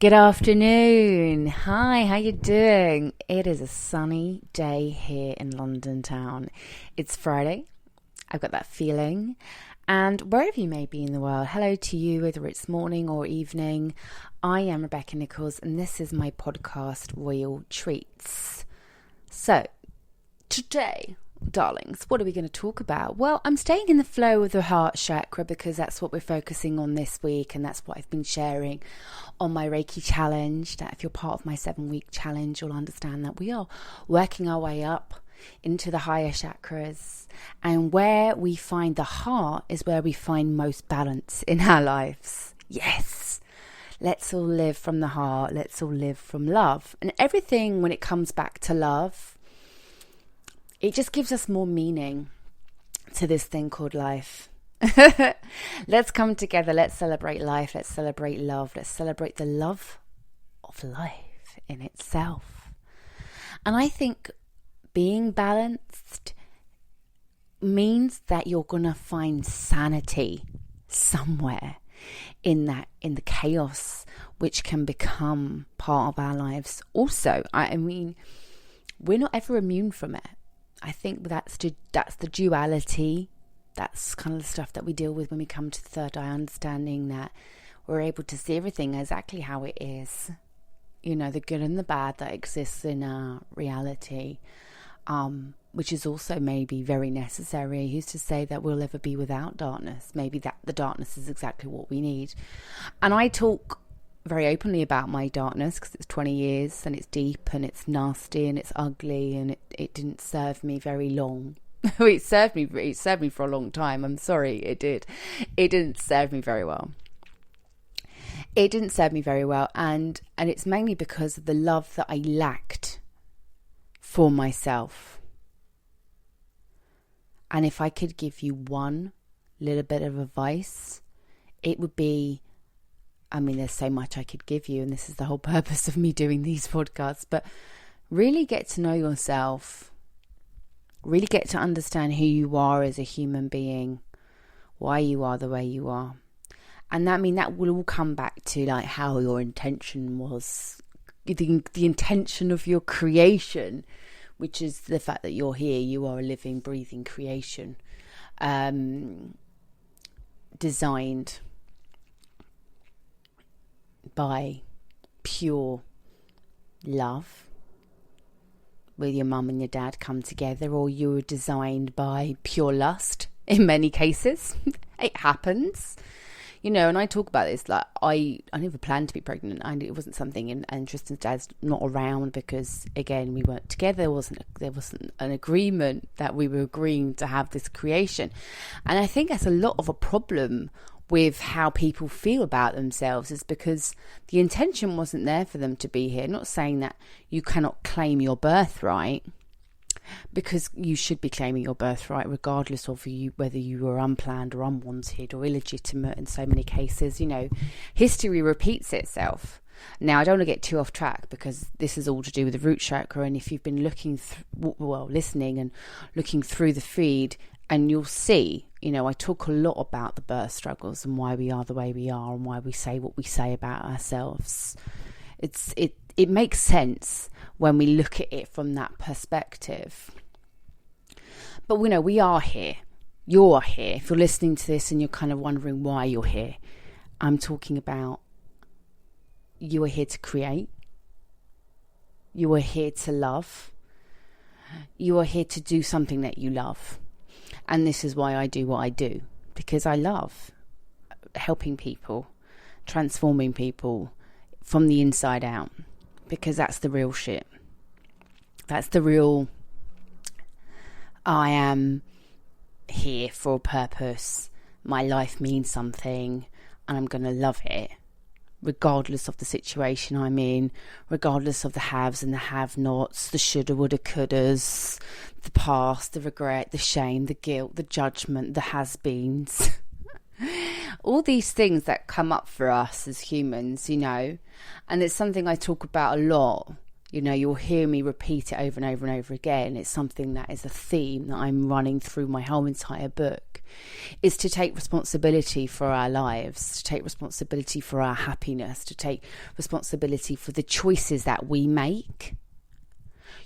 Good afternoon. Hi, how you doing? It is a sunny day here in London town. It's Friday. I've got that feeling. And wherever you may be in the world, hello to you, whether it's morning or evening. I am Rebecca Nichols, and this is my podcast, Royal Treats. So, today, darlings, what are we going to talk about? Well, I'm staying in the flow of the heart chakra because that's what we're focusing on this week, and that's what I've been sharing on my Reiki challenge. That if you're part of my 7-week challenge, you'll understand that we are working our way up into the higher chakras, and where we find the heart is where we find most balance in our lives. Yes, let's all live from the heart. Let's all live from love, and everything when it comes back to love, it just gives us more meaning to this thing called life. Let's come together. Let's celebrate life. Let's celebrate love. Let's celebrate the love of life in itself. And I think being balanced means that you're going to find sanity somewhere in the chaos which can become part of our lives. Also, I mean, we're not ever immune from it. I think that's the duality. That's kind of the stuff that we deal with when we come to the third eye, understanding that we're able to see everything exactly how it is. You know, the good and the bad that exists in our reality, which is also maybe very necessary. Who's to say that we'll ever be without darkness? Maybe that the darkness is exactly what we need. And I talk very openly about my darkness because it's 20 years and it's deep and it's nasty and it's ugly, and it didn't serve me very long. It served me for a long time. I'm sorry, it did. It didn't serve me very well. It didn't serve me very well, and it's mainly because of the love that I lacked for myself. And if I could give you one little bit of advice, it would be, I mean, there's so much I could give you, and this is the whole purpose of me doing these podcasts, but really get to know yourself. Really get to understand who you are as a human being, why you are the way you are. And that will all come back to like how your intention was, the intention of your creation, which is the fact that you're here. You are a living, breathing creation, designed by pure love, where your mum and your dad come together, or you were designed by pure lust in many cases. It happens. You know, and I talk about this, like I never planned to be pregnant, and it wasn't something, and Tristan's dad's not around because, again, we weren't together. There wasn't an agreement that we were agreeing to have this creation. And I think that's a lot of a problem with how people feel about themselves, is because the intention wasn't there for them to be here. Not saying that you cannot claim your birthright, because you should be claiming your birthright regardless of whether you were unplanned or unwanted or illegitimate in so many cases. You know, history repeats itself. Now, I don't want to get too off track because this is all to do with the root chakra, and if you've been listening and looking through the feed, and you'll see, you know, I talk a lot about the birth struggles and why we are the way we are and why we say what we say about ourselves. It makes sense when we look at it from that perspective. But we know we are here. You're here. If you're listening to this and you're kind of wondering why you're here, I'm talking about you are here to create. You are here to love. You are here to do something that you love. And this is why I do what I do, because I love helping people, transforming people from the inside out, because that's the real shit. That's the real, I am here for a purpose. My life means something, and I'm going to love it, regardless of the situation I'm in, regardless of the haves and the have-nots, the shoulda, woulda, couldas, the past, the regret, the shame, the guilt, the judgment, the has-beens. All these things that come up for us as humans, you know, and it's something I talk about a lot You know, you'll hear me repeat it over and over and over again. It's something that is a theme that I'm running through my whole entire book, is to take responsibility for our lives, to take responsibility for our happiness, to take responsibility for the choices that we make.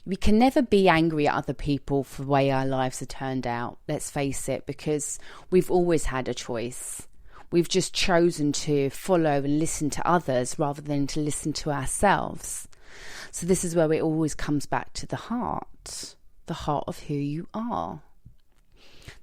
We can never be angry at other people for the way our lives have turned out, let's face it, because we've always had a choice. We've just chosen to follow and listen to others rather than to listen to ourselves. So this is where it always comes back to the heart of who you are.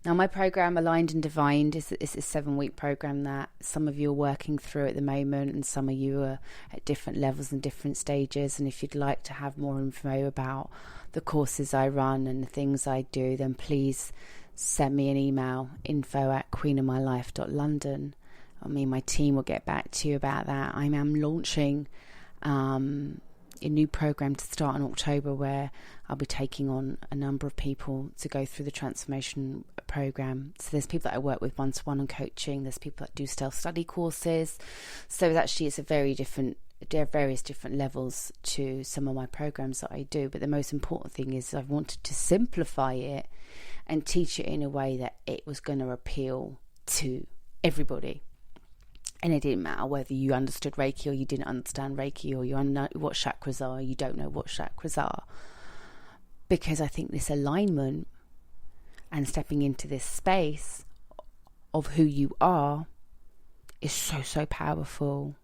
Now, my program, Aligned and Divined, is a 7-week program that some of you are working through at the moment, and some of you are at different levels and different stages. And if you'd like to have more info about the courses I run and the things I do, then please send me an email, info@queenofmylife.london. Me and my team will get back to you about that. I am launching a new program to start in October, where I'll be taking on a number of people to go through the transformation program. So there's people that I work with one-to-one and coaching. There's people that do self-study courses. So it's there are various different levels to some of my programs that I do. But the most important thing is I wanted to simplify it and teach it in a way that it was going to appeal to everybody. And it didn't matter whether you understood Reiki or you didn't understand Reiki, or you know what chakras are or you don't know what chakras are. Because I think this alignment and stepping into this space of who you are is so powerful.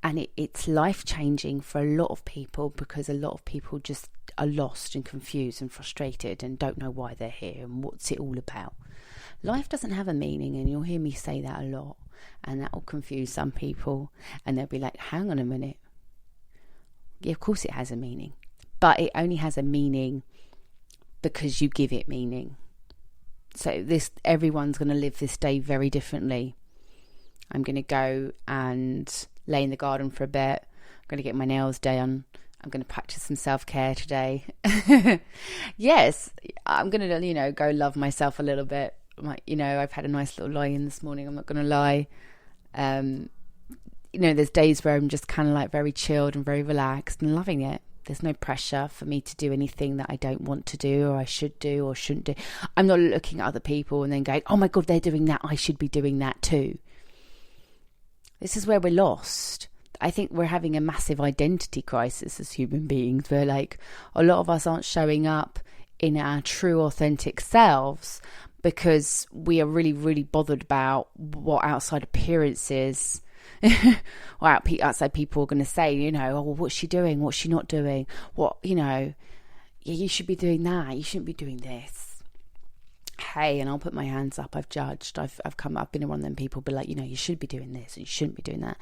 And it's life-changing for a lot of people, because a lot of people just are lost and confused and frustrated and don't know why they're here and what's it all about. Life doesn't have a meaning, and you'll hear me say that a lot. And that will confuse some people, and they'll be like, hang on a minute. Yeah, of course it has a meaning. But it only has a meaning because you give it meaning. So everyone's going to live this day very differently. I'm going to go and lay in the garden for a bit. I'm going to get my nails done. I'm going to practice some self-care today. Yes, I'm going to, go love myself a little bit. I've had a nice little lie in this morning. I'm not going to lie. There's days where I'm just kind of like very chilled and very relaxed and loving it. There's no pressure for me to do anything that I don't want to do or I should do or shouldn't do. I'm not looking at other people and then going, oh my God, they're doing that. I should be doing that too. This is where we're lost. I think we're having a massive identity crisis as human beings, where like a lot of us aren't showing up in our true authentic selves, because we are really, really bothered about what outside appearances or outside people are going to say, oh, well, what's she doing? What's she not doing? Yeah, you should be doing that. You shouldn't be doing this. Hey, and I'll put my hands up. I've judged. I've been one of them people, be like, you should be doing this and you shouldn't be doing that.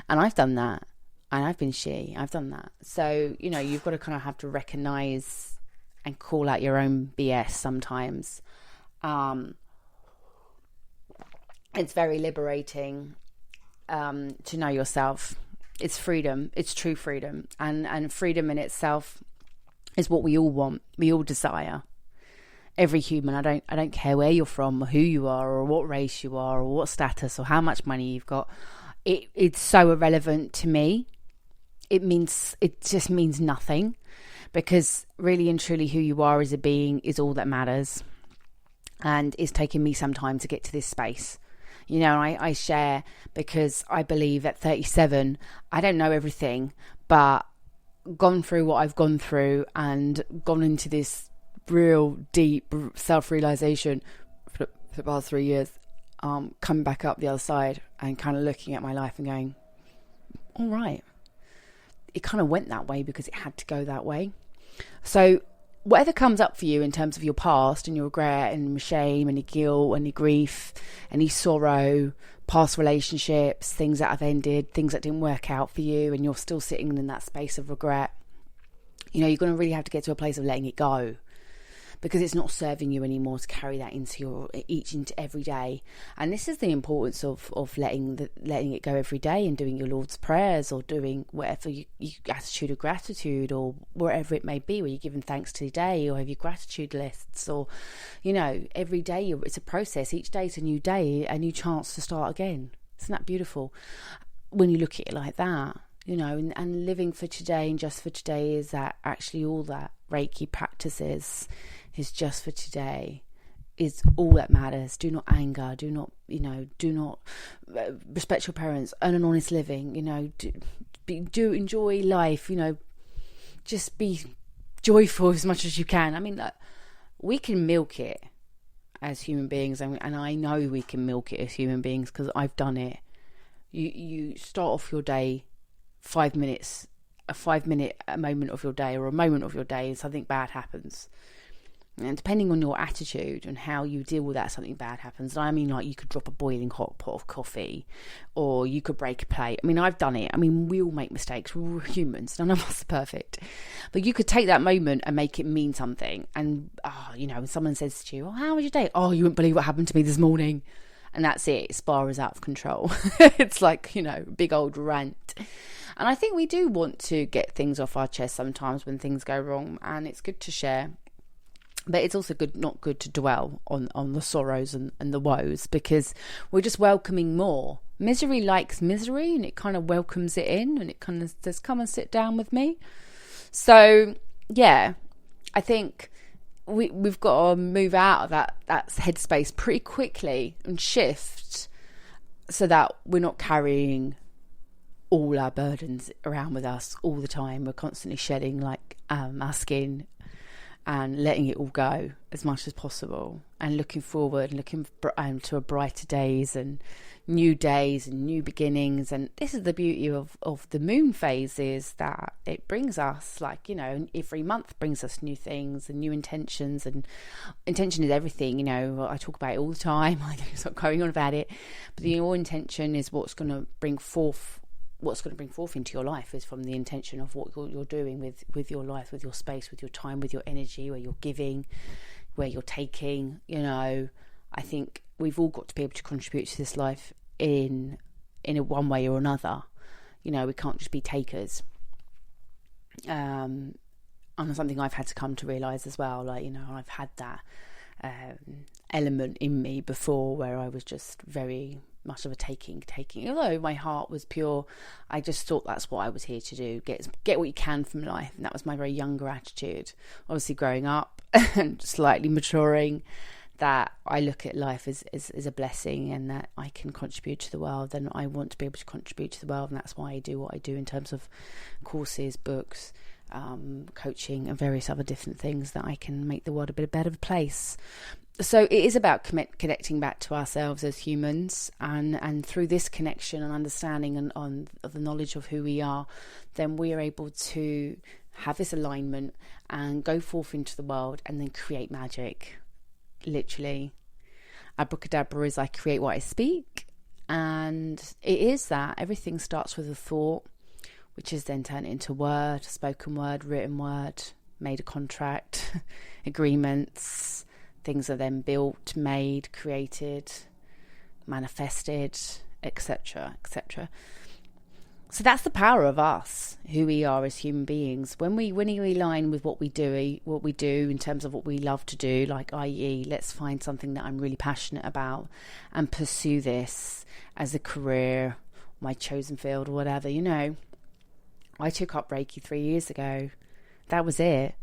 And I've done that. And I've been I've done that. So, you've got to kind of have to recognize and call out your own BS sometimes. It's very liberating to know yourself. It's freedom. It's true freedom, and freedom in itself is what we all want. We all desire. Every human. I don't care where you're from or who you are or what race you are or what status or how much money you've got. It's so irrelevant to me. It just means nothing, because really and truly who you are as a being is all that matters. And it's taken me some time to get to this space. I share because I believe at 37, I don't know everything, but gone through what I've gone through and gone into this real deep self-realization for the past 3 years, coming back up the other side and kind of looking at my life and going, all right, it kind of went that way because it had to go that way. So whatever comes up for you in terms of your past and your regret and shame and your guilt and your grief, any sorrow, past relationships, things that have ended, things that didn't work out for you, and you're still sitting in that space of regret, you're going to really have to get to a place of letting it go, because it's not serving you anymore to carry that into every day. And this is the importance of letting it go every day and doing your Lord's prayers, or doing whatever you attitude of gratitude, or wherever it may be, where you're giving thanks to the day, or have your gratitude lists, or every day it's a process. Each day is a new day, a new chance to start again. Isn't that beautiful when you look at it like that? and living for today and just for today is that actually all that Reiki practices is just for today, is all that matters. Do not anger, do not respect your parents, earn an honest living, do enjoy life, just be joyful as much as you can. I mean, we can milk it as human beings, and I know we can milk it as human beings because I've done it. You start off your day 5 minutes, a 5-minute moment of your day or a moment of your day, and something bad happens. And depending on your attitude and how you deal with that, something bad happens. I mean, like, you could drop a boiling hot pot of coffee, or you could break a plate. I mean, I've done it. I mean, we all make mistakes. We're all humans. None of us are perfect. But you could take that moment and make it mean something. And, when someone says to you, "Oh, how was your day?" "Oh, you wouldn't believe what happened to me this morning." And that's it. It spirals out of control. It's like, big old rant. And I think we do want to get things off our chest sometimes when things go wrong. And it's good to share. But it's also not good to dwell on the sorrows and the woes, because we're just welcoming more. Misery likes misery, and it kind of welcomes it in, and it kind of says, "Come and sit down with me." So, yeah, I think we've got to move out of that headspace pretty quickly and shift so that we're not carrying all our burdens around with us all the time. We're constantly shedding our skin and letting it all go as much as possible, and looking forward and looking to a brighter days and new beginnings. And this is the beauty of the moon phase, is that it brings us, every month brings us new things and new intentions. And intention is everything. I talk about it all the time. I don't stop going on about it, but your intention is what's going to bring forth into your life, is from the intention of what you're doing with your life, with your space, with your time, with your energy, where you're giving, where you're taking. I think we've all got to be able to contribute to this life in a one way or another. We can't just be takers. And something I've had to come to realise as well. I've had that element in me before, where I was just very much of a taking. Although my heart was pure, I just thought that's what I was here to do. Get what you can from life, and that was my very younger attitude. Obviously, growing up and slightly maturing, that I look at life as a blessing, and that I can contribute to the world, and I want to be able to contribute to the world, and that's why I do what I do in terms of courses, books, coaching, and various other different things, that I can make the world a bit better place. So it is about connecting back to ourselves as humans, and through this connection and understanding of the knowledge of who we are, then we are able to have this alignment and go forth into the world and then create magic. Literally, abracadabra is I create what I speak, and it is that everything starts with a thought, which is then turned into word, spoken word, written word, made a contract, agreements. Things are then built, made, created, manifested, etc., etc. So that's the power of us, who we are as human beings. When we align with what we do in terms of what we love to do, i.e., let's find something that I'm really passionate about and pursue this as a career, my chosen field, or whatever. I took up Reiki 3 years ago. That was it.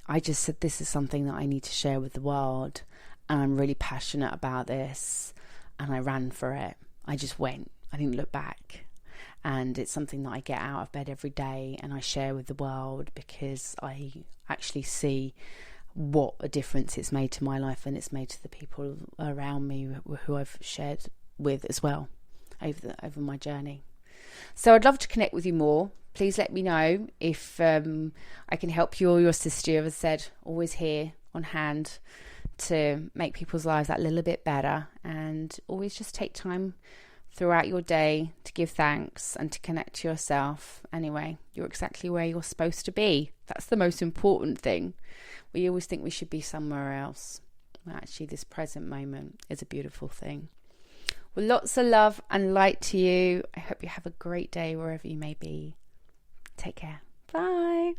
I just said, this is something that I need to share with the world, and I'm really passionate about this, and I ran for it. I just went. I didn't look back. And it's something that I get out of bed every day and I share with the world, because I actually see what a difference it's made to my life, and it's made to the people around me who I've shared with as well over my journey. So I'd love to connect with you more. Please let me know if I can help you or your sister. As I said, always here on hand to make people's lives that little bit better, and always just take time throughout your day to give thanks and to connect to yourself. Anyway, you're exactly where you're supposed to be. That's the most important thing. We always think we should be somewhere else. Actually, this present moment is a beautiful thing. Well, lots of love and light to you. I hope you have a great day wherever you may be. Take care. Bye.